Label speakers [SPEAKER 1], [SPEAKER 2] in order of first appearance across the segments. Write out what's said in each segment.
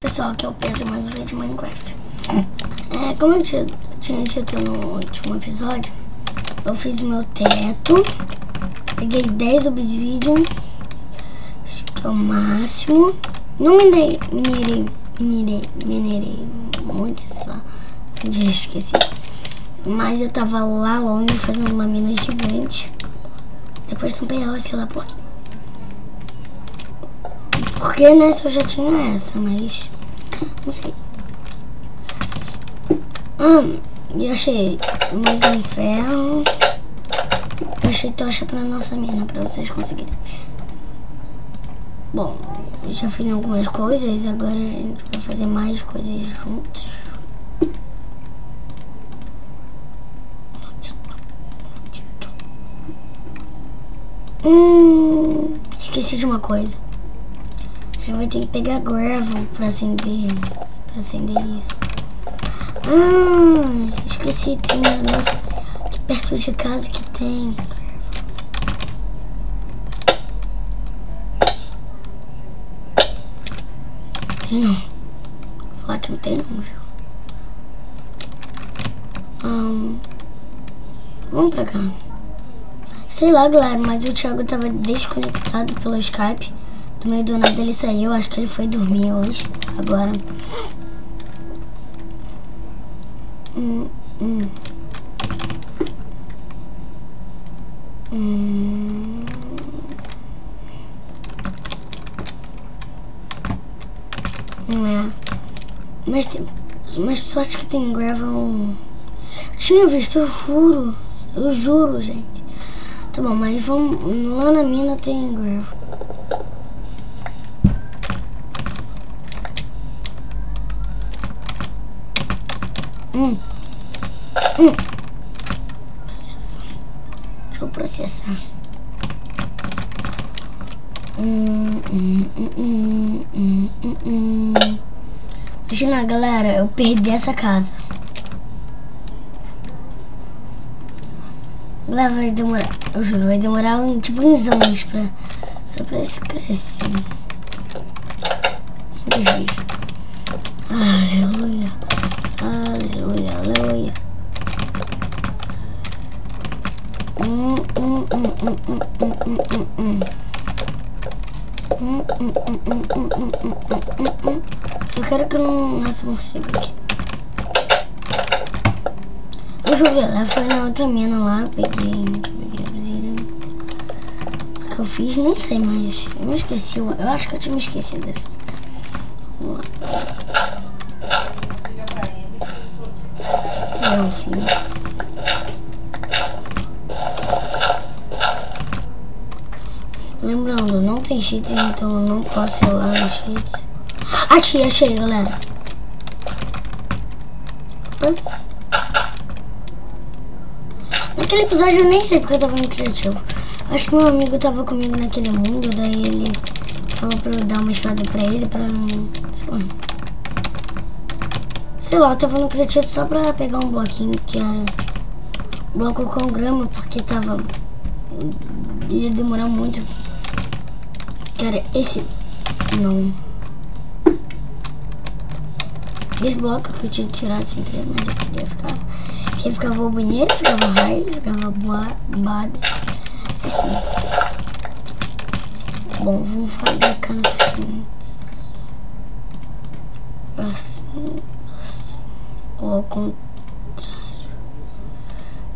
[SPEAKER 1] Pessoal, aqui é o Pedro, mais um vídeo de Minecraft. Como eu tinha dito no último episódio, eu fiz o meu teto, peguei 10 obsidian, acho que é o máximo. Não minerei muito, sei lá, já esqueci. Mas eu tava lá longe fazendo uma mina gigante. Depois tampei ela, sei lá por quê. Porque nessa eu já tinha essa, mas não sei. E achei mais um ferro. Eu achei tocha pra nossa mina, pra vocês conseguirem. Bom, eu já fiz algumas coisas, agora a gente vai fazer mais coisas juntas. Esqueci de uma coisa. A gente vai ter que pegar gravel pra acender isso. Esqueci, tem um negócio aqui perto de casa que tem. Tem não. Vou falar que não tem não, viu? Vamos pra cá. Sei lá, galera, mas o Thiago tava desconectado pelo Skype. Do meio do nada ele saiu, acho que ele foi dormir hoje, agora. Mas sorte que tem gravel. Tinha visto, eu juro, gente. Tá bom, mas vamos, lá na mina tem gravel. Processar. Deixa eu processar. Imagina, galera, eu perdi essa casa. Galera, vai demorar, eu juro, vai demorar tipo uns anos só pra isso crescer. Muito difícil. Aleluia. Aleluia, aleluia. Só quero que não nasça morcego aqui. Eu juro, ela foi na outra mina lá, peguei a obsidian. O que eu fiz, nem sei mais. Eu me esqueci, eu acho que eu tinha me esquecido dessa. Vamos lá. Lembrando, não tem cheats, então eu não posso ir lá nos cheats. Achei, galera. Naquele episódio eu nem sei porque eu tava no criativo. Acho que meu amigo tava comigo naquele mundo, daí ele falou pra eu dar uma espada pra ele, sei lá, eu tava no criativo só pra pegar um bloquinho que era bloco com grama, porque ia demorar muito. Que era esse, não. Esse bloco que eu tinha tirado sem querer, mas eu queria ficar. Aqui ficava o banheiro, ficava raio, ficava boadas, assim. Bom, vamos fabricar nos frentes. Assim. Ou ao contrário.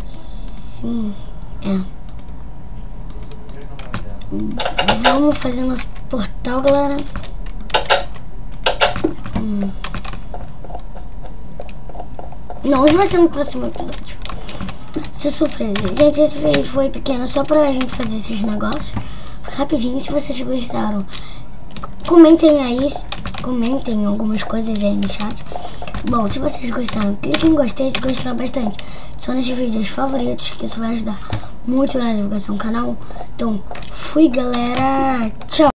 [SPEAKER 1] Sim. Vamos fazer nosso portal, galera. Não, isso vai ser no próximo episódio. Se surpresa. Gente, esse vídeo foi pequeno só pra gente fazer esses negócios. Foi rapidinho. Se vocês gostaram, comentem aí. Comentem algumas coisas aí no chat. Bom, se vocês gostaram, clique em gostei se gostaram bastante. Só nesses vídeos favoritos, que isso vai ajudar muito na divulgação do canal. Então, fui, galera. Tchau.